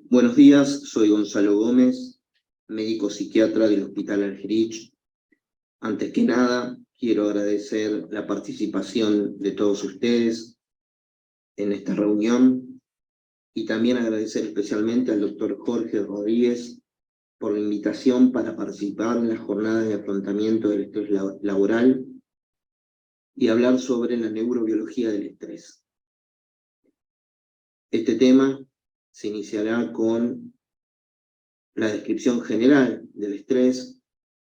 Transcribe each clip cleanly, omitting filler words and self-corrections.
Buenos días, soy Gonzalo Gómez, médico psiquiatra del Hospital Algerich. Antes que nada, quiero agradecer la participación de todos ustedes en esta reunión y también agradecer especialmente al doctor Jorge Rodríguez por la invitación para participar en la jornada de afrontamiento del estrés laboral y hablar sobre la neurobiología del estrés. Este tema se iniciará con la descripción general del estrés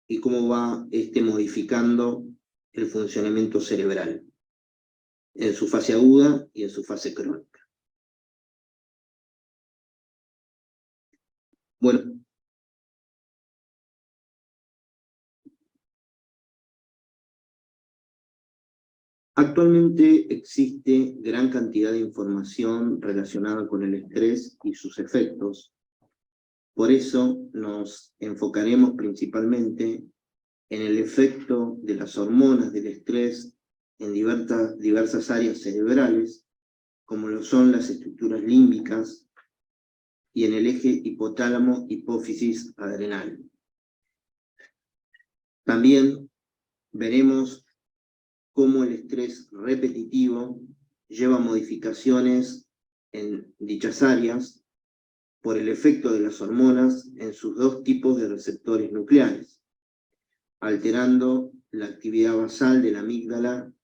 y cómo va modificando el funcionamiento cerebral en su fase aguda y en su fase crónica. Bueno, actualmente existe gran cantidad de información relacionada con el estrés y sus efectos. Por eso nos enfocaremos principalmente en el efecto de las hormonas del estrés en diversas áreas cerebrales, como lo son las estructuras límbicas y en el eje hipotálamo-hipófisis-adrenal. También veremos cómo el estrés repetitivo lleva modificaciones en dichas áreas por el efecto de las hormonas en sus dos tipos de receptores nucleares, alterando la actividad basal de la amígdala,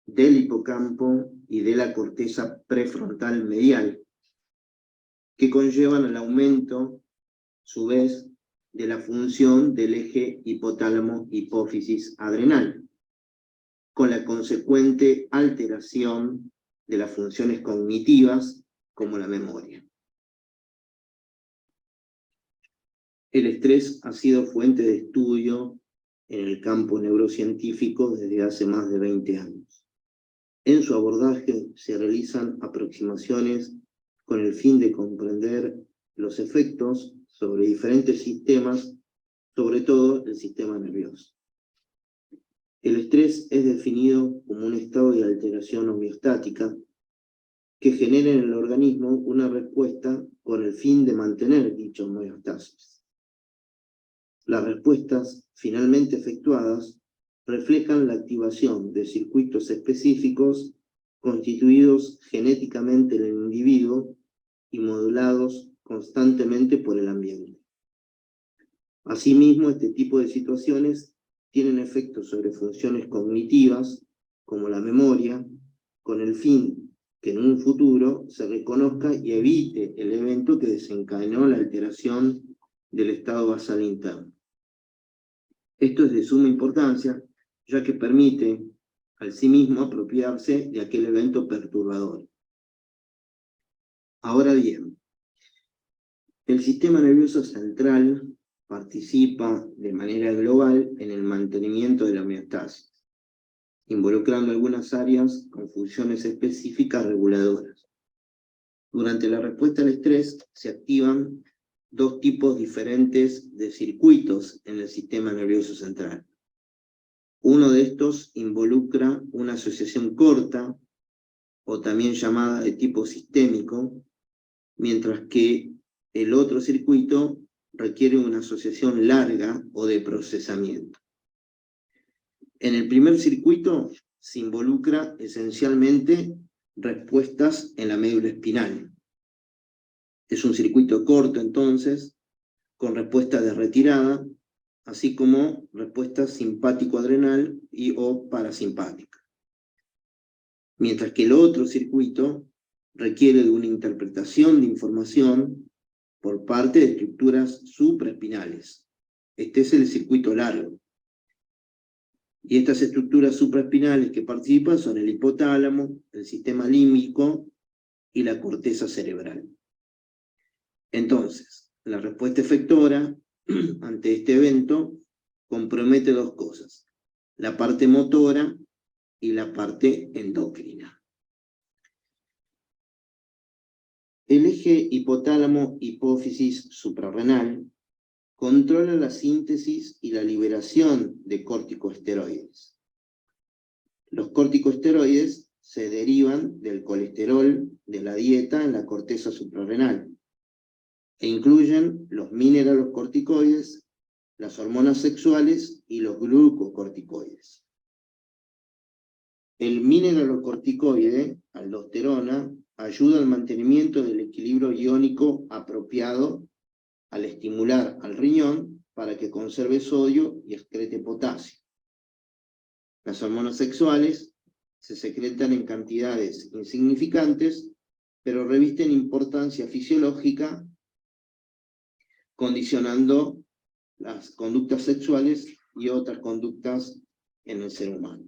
del hipocampo y de la corteza prefrontal medial, que conllevan al aumento, a su vez, de la función del eje hipotálamo-hipófisis-adrenal, con la consecuente alteración de las funciones cognitivas como la memoria. El estrés ha sido fuente de estudio en el campo neurocientífico desde hace más de 20 años. En su abordaje se realizan aproximaciones con el fin de comprender los efectos sobre diferentes sistemas, sobre todo el sistema nervioso. El estrés es definido como un estado de alteración homeostática que genera en el organismo una respuesta con el fin de mantener dicha homeostasis. Las respuestas finalmente efectuadas reflejan la activación de circuitos específicos constituidos genéticamente en el individuo y modulados constantemente por el ambiente. Asimismo, este tipo de situaciones tienen efectos sobre funciones cognitivas, como la memoria, con el fin que en un futuro se reconozca y evite el evento que desencadenó la alteración del estado basal interno. Esto es de suma importancia, ya que permite al sí mismo apropiarse de aquel evento perturbador. Ahora bien, el sistema nervioso central participa de manera global en el mantenimiento de la homeostasis, involucrando algunas áreas con funciones específicas reguladoras. Durante la respuesta al estrés se activan dos tipos diferentes de circuitos en el sistema nervioso central. Uno de estos involucra una asociación corta, o también llamada de tipo sistémico, mientras que el otro circuito requiere una asociación larga o de procesamiento. En el primer circuito se involucra esencialmente respuestas en la médula espinal. Es un circuito corto entonces, con respuesta de retirada, así como respuesta simpático-adrenal y o parasimpática. Mientras que el otro circuito requiere de una interpretación de información por parte de estructuras supraespinales. Este es el circuito largo. Y estas estructuras supraespinales que participan son el hipotálamo, el sistema límbico y la corteza cerebral. Entonces, la respuesta efectora ante este evento compromete dos cosas: la parte motora y la parte endocrina. El eje hipotálamo-hipófisis suprarrenal controla la síntesis y la liberación de corticosteroides. Los corticosteroides se derivan del colesterol de la dieta en la corteza suprarrenal. e incluyen los mineralocorticoides, las hormonas sexuales y los glucocorticoides. El mineralocorticoide, aldosterona, ayuda al mantenimiento del equilibrio iónico apropiado al estimular al riñón para que conserve sodio y excrete potasio. Las hormonas sexuales se secretan en cantidades insignificantes, pero revisten importancia fisiológica, condicionando las conductas sexuales y otras conductas en el ser humano.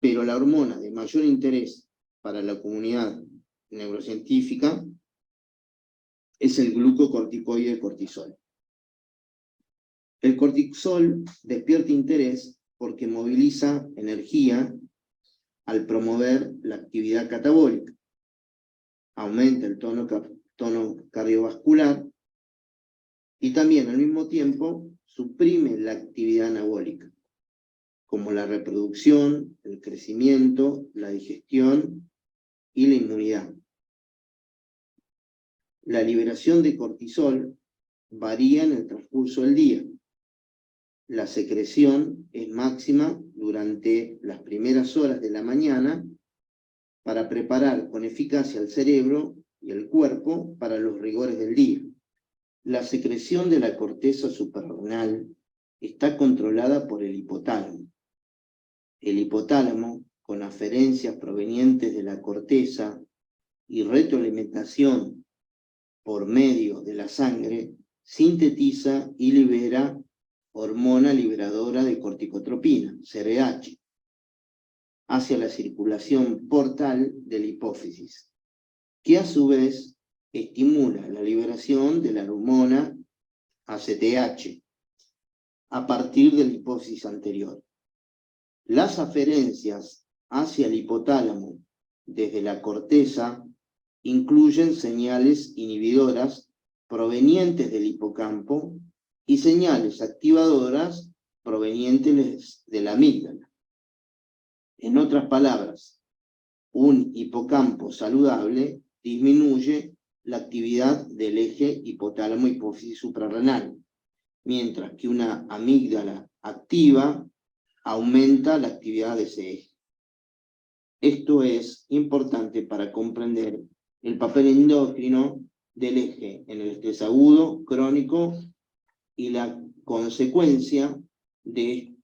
Pero la hormona de mayor interés para la comunidad neurocientífica es el glucocorticoide cortisol. El cortisol despierta interés porque moviliza energía al promover la actividad catabólica, aumenta el tono cardiovascular y también al mismo tiempo suprime la actividad anabólica, como la reproducción, el crecimiento, la digestión y la inmunidad. La liberación de cortisol varía en el transcurso del día. La secreción es máxima durante las primeras horas de la mañana para preparar con eficacia al cerebro y el cuerpo para los rigores del día. La secreción de la corteza suprarrenal está controlada por el hipotálamo. El hipotálamo, con aferencias provenientes de la corteza y retroalimentación por medio de la sangre, sintetiza y libera hormona liberadora de corticotropina, CRH, hacia la circulación portal de la hipófisis, que a su vez estimula la liberación de la hormona ACTH a partir de la hipófisis anterior. Las aferencias hacia el hipotálamo desde la corteza incluyen señales inhibidoras provenientes del hipocampo y señales activadoras provenientes de la amígdala. En otras palabras, un hipocampo saludable disminuye la actividad del eje hipotálamo-hipófisis suprarrenal, mientras que una amígdala activa aumenta la actividad de ese eje. Esto es importante para comprender el papel endocrino del eje en el estrés agudo, crónico y la consecuencia de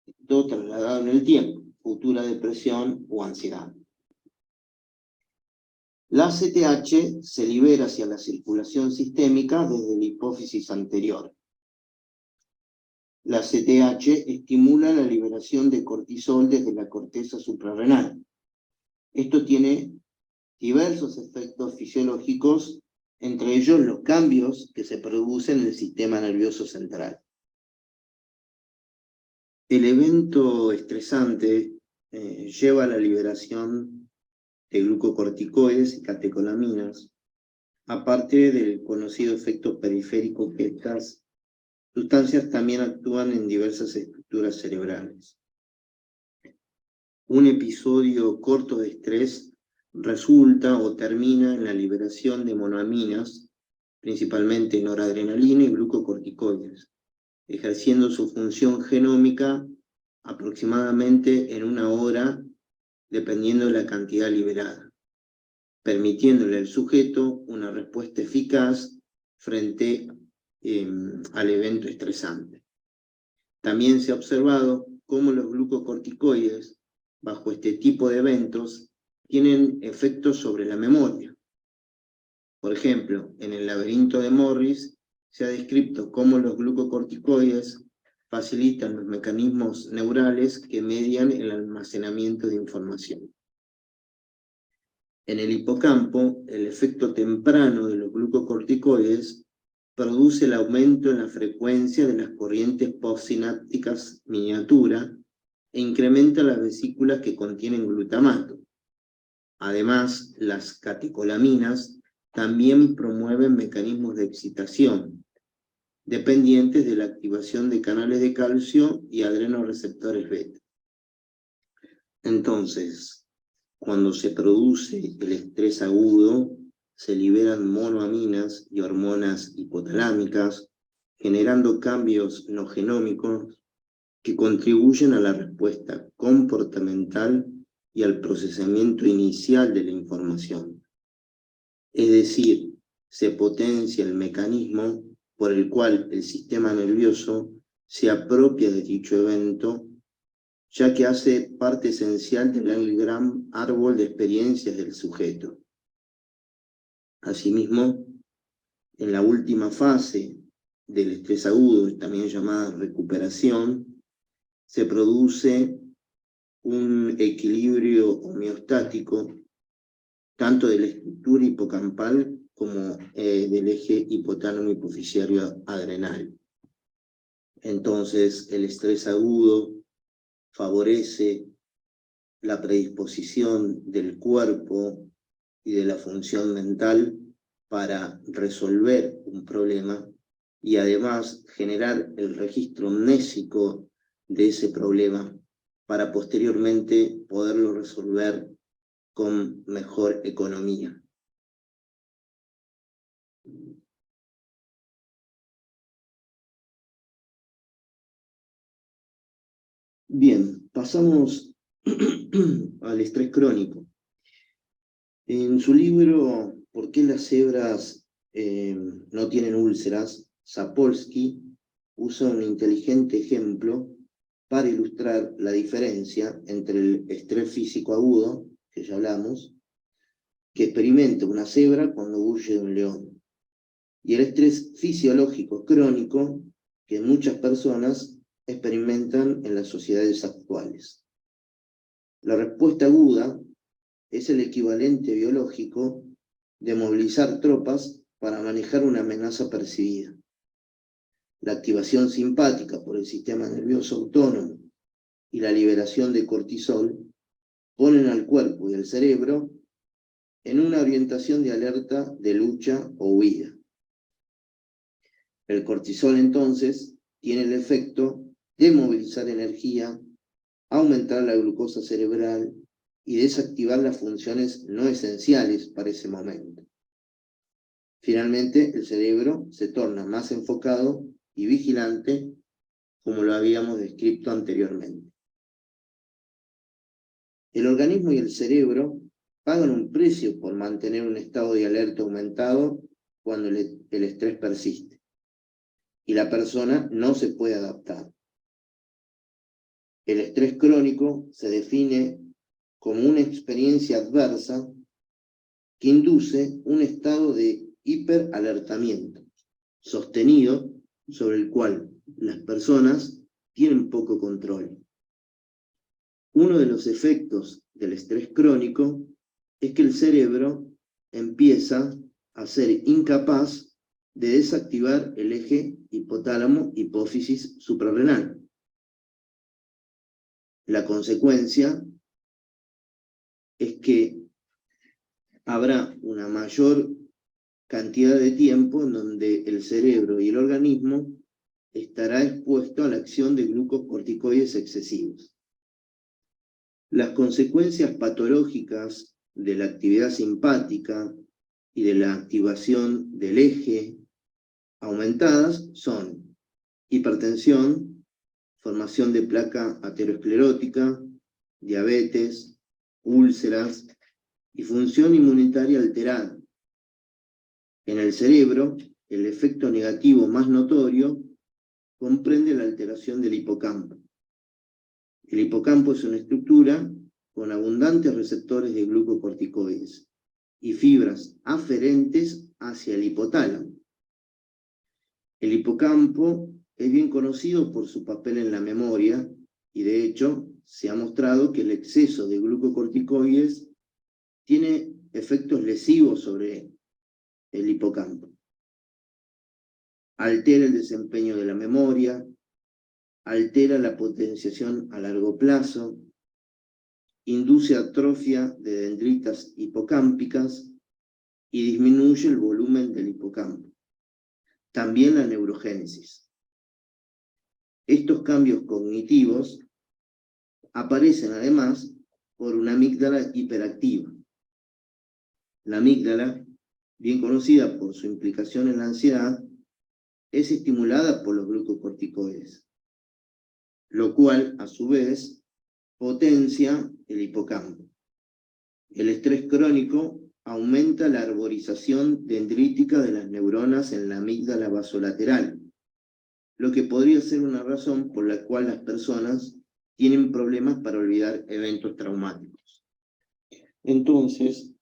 esto trasladado en el tiempo, futura depresión o ansiedad. La ACTH se libera hacia la circulación sistémica desde la hipófisis anterior. La ACTH estimula la liberación de cortisol desde la corteza suprarrenal. Esto tiene diversos efectos fisiológicos, entre ellos los cambios que se producen en el sistema nervioso central. El evento estresante lleva a la liberación de glucocorticoides y catecolaminas, aparte del conocido efecto periférico que estas sustancias también actúan en diversas estructuras cerebrales. Un episodio corto de estrés resulta o termina en la liberación de monoaminas, principalmente noradrenalina y glucocorticoides, ejerciendo su función genómica aproximadamente en 1 hora, dependiendo de la cantidad liberada, permitiéndole al sujeto una respuesta eficaz frente al evento estresante. También se ha observado cómo los glucocorticoides, bajo este tipo de eventos, tienen efectos sobre la memoria. Por ejemplo, en el laberinto de Morris se ha descrito cómo los glucocorticoides facilitan los mecanismos neurales que median el almacenamiento de información. En el hipocampo, el efecto temprano de los glucocorticoides produce el aumento en la frecuencia de las corrientes postsinápticas miniatura e incrementa las vesículas que contienen glutamato. Además, las catecolaminas también promueven mecanismos de excitación, dependientes de la activación de canales de calcio y adrenoreceptores beta. Entonces, cuando se produce el estrés agudo, se liberan monoaminas y hormonas hipotalámicas, generando cambios no genómicos que contribuyen a la respuesta comportamental y al procesamiento inicial de la información. Es decir, se potencia el mecanismo por el cual el sistema nervioso se apropia de dicho evento, ya que hace parte esencial del gran árbol de experiencias del sujeto. Asimismo, en la última fase del estrés agudo, también llamada recuperación, se produce un equilibrio homeostático tanto de la estructura hipocampal como del eje hipotálamo hipoficiario adrenal. Entonces, el estrés agudo favorece la predisposición del cuerpo y de la función mental para resolver un problema y además generar el registro mnésico de ese problema para posteriormente poderlo resolver con mejor economía. Bien, pasamos al estrés crónico. En su libro ¿Por qué las cebras no tienen úlceras?, Sapolsky usa un inteligente ejemplo para ilustrar la diferencia entre el estrés físico agudo, que ya hablamos, que experimenta una cebra cuando huye de un león, y el estrés fisiológico crónico que muchas personas experimentan en las sociedades actuales. La respuesta aguda es el equivalente biológico de movilizar tropas para manejar una amenaza percibida. La activación simpática por el sistema nervioso autónomo y la liberación de cortisol ponen al cuerpo y al cerebro en una orientación de alerta de lucha o huida. El cortisol entonces tiene el efecto de movilizar energía, aumentar la glucosa cerebral y desactivar las funciones no esenciales para ese momento. Finalmente, el cerebro se torna más enfocado y vigilante, como lo habíamos descrito anteriormente. El organismo y el cerebro pagan un precio por mantener un estado de alerta aumentado cuando el estrés persiste, y la persona no se puede adaptar. El estrés crónico se define como una experiencia adversa que induce un estado de hiperalertamiento sostenido sobre el cual las personas tienen poco control. Uno de los efectos del estrés crónico es que el cerebro empieza a ser incapaz de desactivar el eje hipotálamo-hipófisis suprarrenal. La consecuencia es que habrá una mayor cantidad de tiempo en donde el cerebro y el organismo estará expuesto a la acción de glucocorticoides excesivos. Las consecuencias patológicas de la actividad simpática y de la activación del eje aumentadas son hipertensión, formación de placa aterosclerótica, diabetes, úlceras y función inmunitaria alterada. En el cerebro, el efecto negativo más notorio comprende la alteración del hipocampo. El hipocampo es una estructura con abundantes receptores de glucocorticoides y fibras aferentes hacia el hipotálamo. El hipocampo es bien conocido por su papel en la memoria y de hecho se ha mostrado que el exceso de glucocorticoides tiene efectos lesivos sobre el hipocampo. Altera el desempeño de la memoria, altera la potenciación a largo plazo, induce atrofia de dendritas hipocámpicas y disminuye el volumen del hipocampo. También la neurogénesis. Estos cambios cognitivos aparecen además por una amígdala hiperactiva. La amígdala, bien conocida por su implicación en la ansiedad, es estimulada por los glucocorticoides, lo cual, a su vez, potencia el hipocampo. El estrés crónico aumenta la arborización dendrítica de las neuronas en la amígdala basolateral, lo que podría ser una razón por la cual las personas tienen problemas para olvidar eventos traumáticos. Entonces,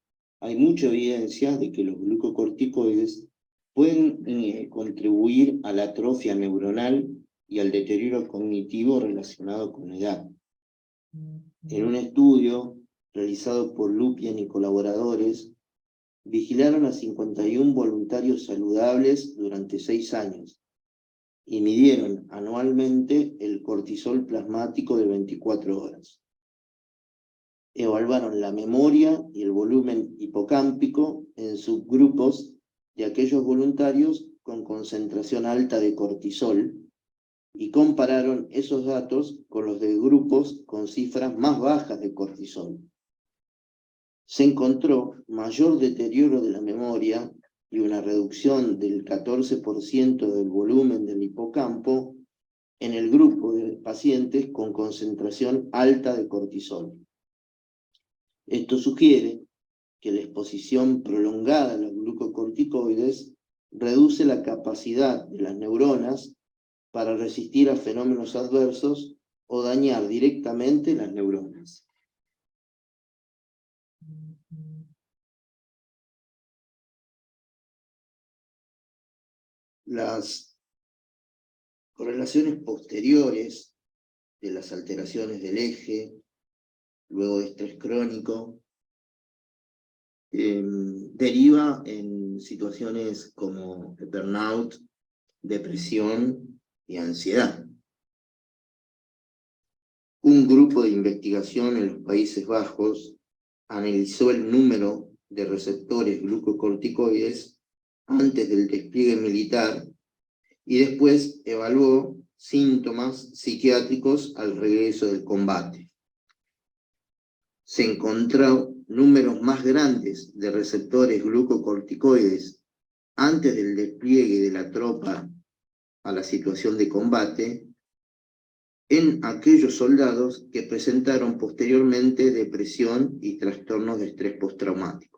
hay mucha evidencia de que los glucocorticoides pueden contribuir a la atrofia neuronal y al deterioro cognitivo relacionado con la edad. En un estudio realizado por Lupien y colaboradores, vigilaron a 51 voluntarios saludables durante 6 años y midieron anualmente el cortisol plasmático de 24 horas. Evaluaron la memoria y el volumen hipocámpico en subgrupos de aquellos voluntarios con concentración alta de cortisol y compararon esos datos con los de grupos con cifras más bajas de cortisol. Se encontró mayor deterioro de la memoria y una reducción del 14% del volumen del hipocampo en el grupo de pacientes con concentración alta de cortisol. Esto sugiere que la exposición prolongada a los glucocorticoides reduce la capacidad de las neuronas para resistir a fenómenos adversos o dañar directamente las neuronas. Las correlaciones posteriores de las alteraciones del eje, luego de estrés crónico, deriva en situaciones como el burnout, depresión y ansiedad. Un grupo de investigación en los Países Bajos analizó el número de receptores glucocorticoides antes del despliegue militar y después evaluó síntomas psiquiátricos al regreso del combate. Se encontró números más grandes de receptores glucocorticoides antes del despliegue de la tropa a la situación de combate en aquellos soldados que presentaron posteriormente depresión y trastornos de estrés postraumático.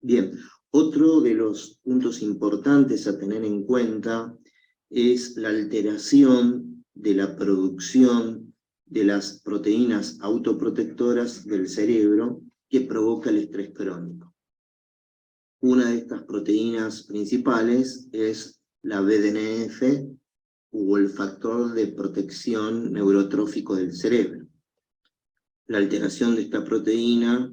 Bien, otro de los puntos importantes a tener en cuenta es la alteración de la producción de las proteínas autoprotectoras del cerebro que provoca el estrés crónico. Una de estas proteínas principales es la BDNF o el factor de protección neurotrófico del cerebro. La alteración de esta proteína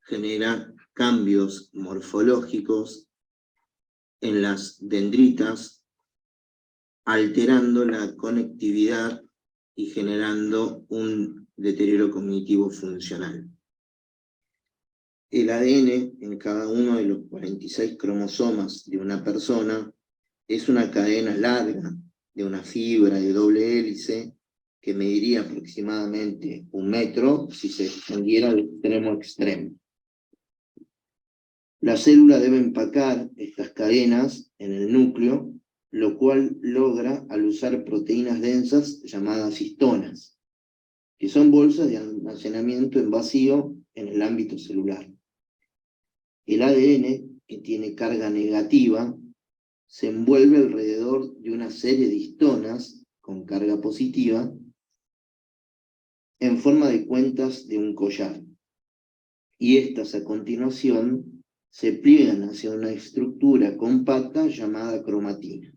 genera cambios morfológicos en las dendritas, alterando la conectividad y generando un deterioro cognitivo funcional. El ADN en cada uno de los 46 cromosomas de una persona es una cadena larga de una fibra de doble hélice que mediría aproximadamente 1 metro si se extendiera de extremo a extremo. La célula debe empacar estas cadenas en el núcleo, lo cual logra al usar proteínas densas llamadas histonas, que son bolsas de almacenamiento en vacío en el ámbito celular. El ADN, que tiene carga negativa, se envuelve alrededor de una serie de histonas con carga positiva en forma de cuentas de un collar, y estas a continuación se pliegan hacia una estructura compacta llamada cromatina.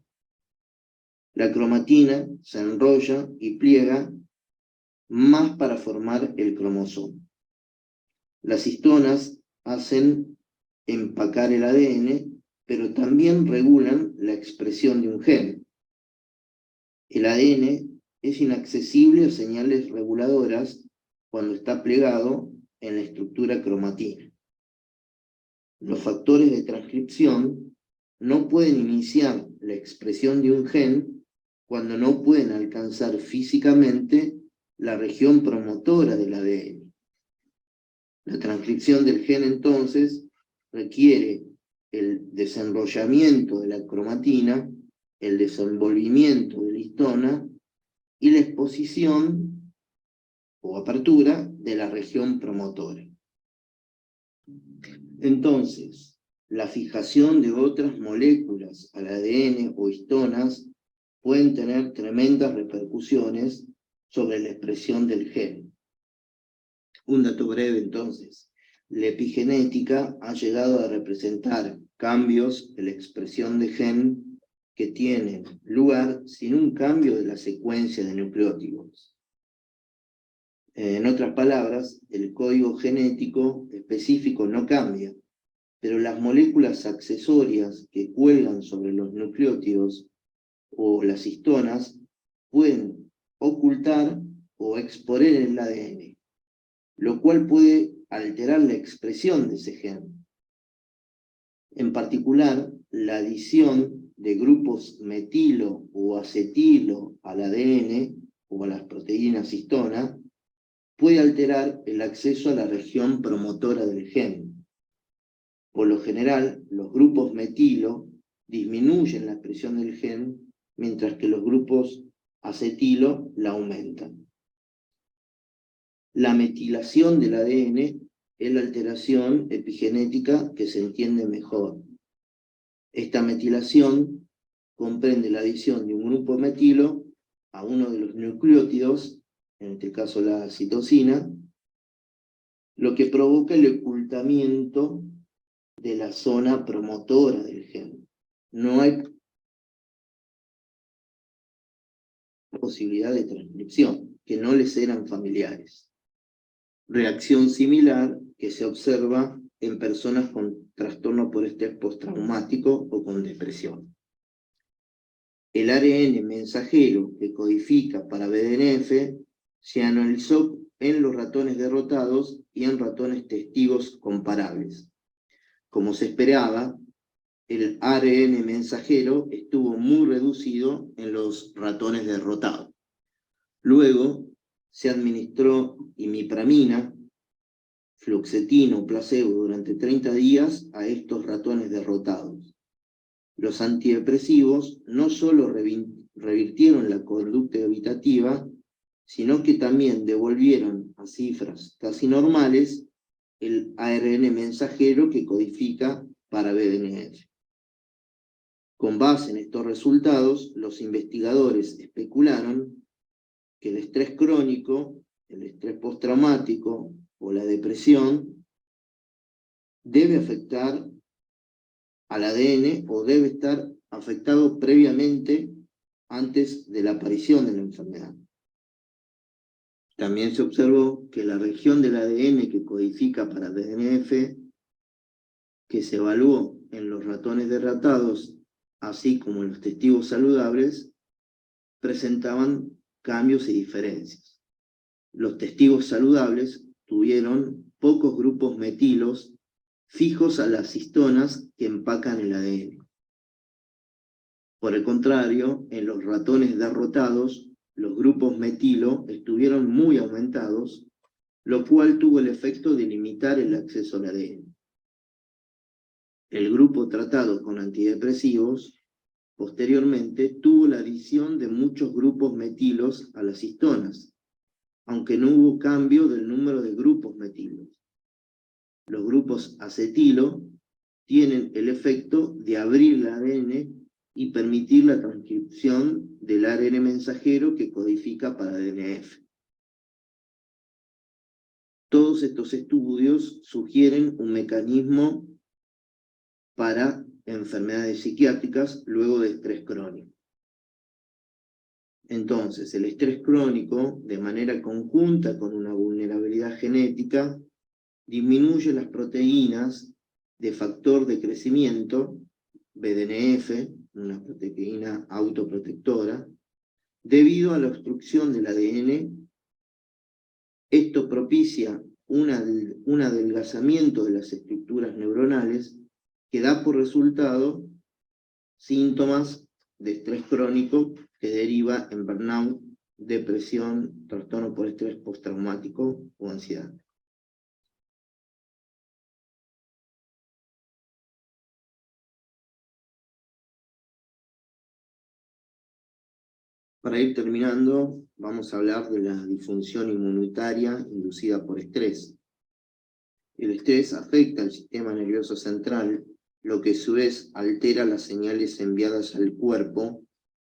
La cromatina se enrolla y pliega más para formar el cromosoma. Las histonas hacen empacar el ADN, pero también regulan la expresión de un gen. El ADN es inaccesible a señales reguladoras cuando está plegado en la estructura cromatina. Los factores de transcripción no pueden iniciar la expresión de un gen cuando no pueden alcanzar físicamente la región promotora del ADN. La transcripción del gen, entonces, requiere el desenrollamiento de la cromatina, el desenvolvimiento de la histona y la exposición o apertura de la región promotora. Entonces, la fijación de otras moléculas al ADN o histonas pueden tener tremendas repercusiones sobre la expresión del gen. Un dato breve, entonces. La epigenética ha llegado a representar cambios en la expresión de gen que tienen lugar sin un cambio de la secuencia de nucleótidos. En otras palabras, el código genético específico no cambia, pero las moléculas accesorias que cuelgan sobre los nucleótidos o las histonas pueden ocultar o exponer el ADN, lo cual puede alterar la expresión de ese gen. En particular, la adición de grupos metilo o acetilo al ADN o a las proteínas histona puede alterar el acceso a la región promotora del gen. Por lo general, los grupos metilo disminuyen la expresión del gen, mientras que los grupos acetilo la aumentan. La metilación del ADN es la alteración epigenética que se entiende mejor. Esta metilación comprende la adición de un grupo metilo a uno de los nucleótidos, en este caso la citosina, lo que provoca el ocultamiento de la zona promotora del gen. No hay posibilidad de transcripción, que no les eran familiares. Reacción similar que se observa en personas con trastorno por estrés postraumático o con depresión. El ARN mensajero que codifica para BDNF se analizó en los ratones derrotados y en ratones testigos comparables. Como se esperaba, el ARN mensajero estuvo muy reducido en los ratones derrotados. Luego se administró imipramina, fluoxetina o placebo durante 30 días a estos ratones derrotados. Los antidepresivos no solo revirtieron la conducta evitativa, sino que también devolvieron a cifras casi normales el ARN mensajero que codifica para BDNF. Con base en estos resultados, los investigadores especularon que el estrés crónico, el estrés postraumático o la depresión debe afectar al ADN o debe estar afectado previamente antes de la aparición de la enfermedad. También se observó que la región del ADN que codifica para BDNF, que se evaluó en los ratones derrotados, así como en los testigos saludables, presentaban cambios y diferencias. Los testigos saludables tuvieron pocos grupos metilos fijos a las histonas que empacan el ADN. Por el contrario, en los ratones derrotados, los grupos metilo estuvieron muy aumentados, lo cual tuvo el efecto de limitar el acceso al ADN. El grupo tratado con antidepresivos posteriormente tuvo la adición de muchos grupos metilos a las histonas, aunque no hubo cambio del número de grupos metilos. Los grupos acetilo tienen el efecto de abrir el ADN y permitir la transcripción del ARN mensajero que codifica para DNF. Todos estos estudios sugieren un mecanismo para enfermedades psiquiátricas luego de estrés crónico. Entonces, el estrés crónico, de manera conjunta con una vulnerabilidad genética, disminuye las proteínas de factor de crecimiento, BDNF, una proteína autoprotectora, debido a la obstrucción del ADN. Esto propicia un adelgazamiento de las estructuras neuronales que da por resultado síntomas de estrés crónico que deriva en burnout, depresión, trastorno por estrés postraumático o ansiedad. Para ir terminando, vamos a hablar de la disfunción inmunitaria inducida por estrés. El estrés afecta al sistema nervioso central, lo que a su vez altera las señales enviadas al cuerpo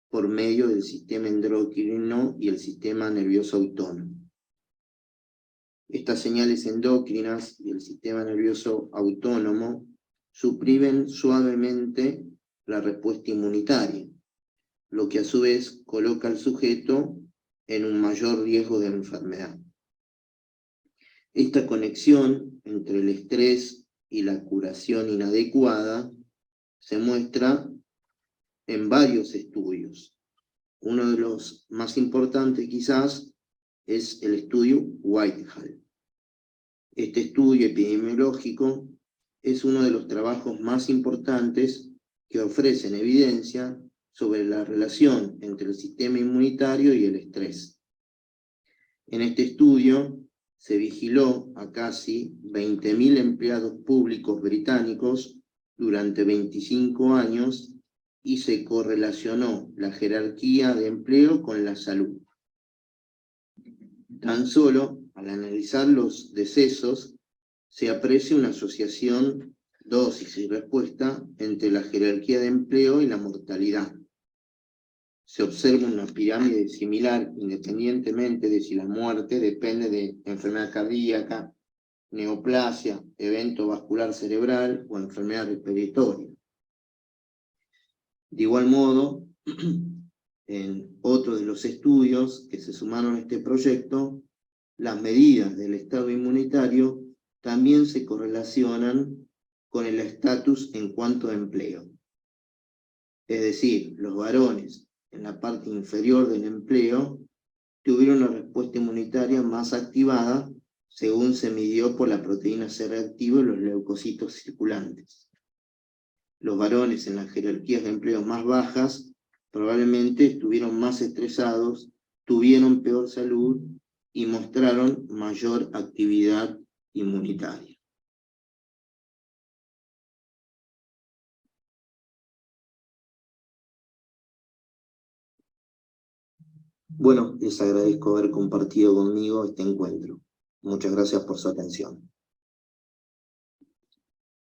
por medio del sistema endocrino y el sistema nervioso autónomo. Estas señales endocrinas y el sistema nervioso autónomo suprimen suavemente la respuesta inmunitaria, lo que a su vez coloca al sujeto en un mayor riesgo de enfermedad. Esta conexión entre el estrés y la curación inadecuada se muestra en varios estudios. Uno de los más importantes quizás es el estudio Whitehall. Este estudio epidemiológico es uno de los trabajos más importantes que ofrecen evidencia sobre la relación entre el sistema inmunitario y el estrés. En este estudio se vigiló a casi 20.000 empleados públicos británicos durante 25 años y se correlacionó la jerarquía de empleo con la salud. Tan solo al analizar los decesos se aprecia una asociación dosis y respuesta entre la jerarquía de empleo y la mortalidad. Se observa una pirámide similar independientemente de si la muerte depende de enfermedad cardíaca, neoplasia, evento vascular cerebral o enfermedad respiratoria. De igual modo, en otro de los estudios que se sumaron a este proyecto, las medidas del estado inmunitario también se correlacionan con el estatus en cuanto a empleo. Es decir, los varones en la parte inferior del empleo tuvieron una respuesta inmunitaria más activada según se midió por la proteína C reactiva y los leucocitos circulantes. Los varones en las jerarquías de empleo más bajas probablemente estuvieron más estresados, tuvieron peor salud y mostraron mayor actividad inmunitaria. Bueno, les agradezco haber compartido conmigo este encuentro. Muchas gracias por su atención.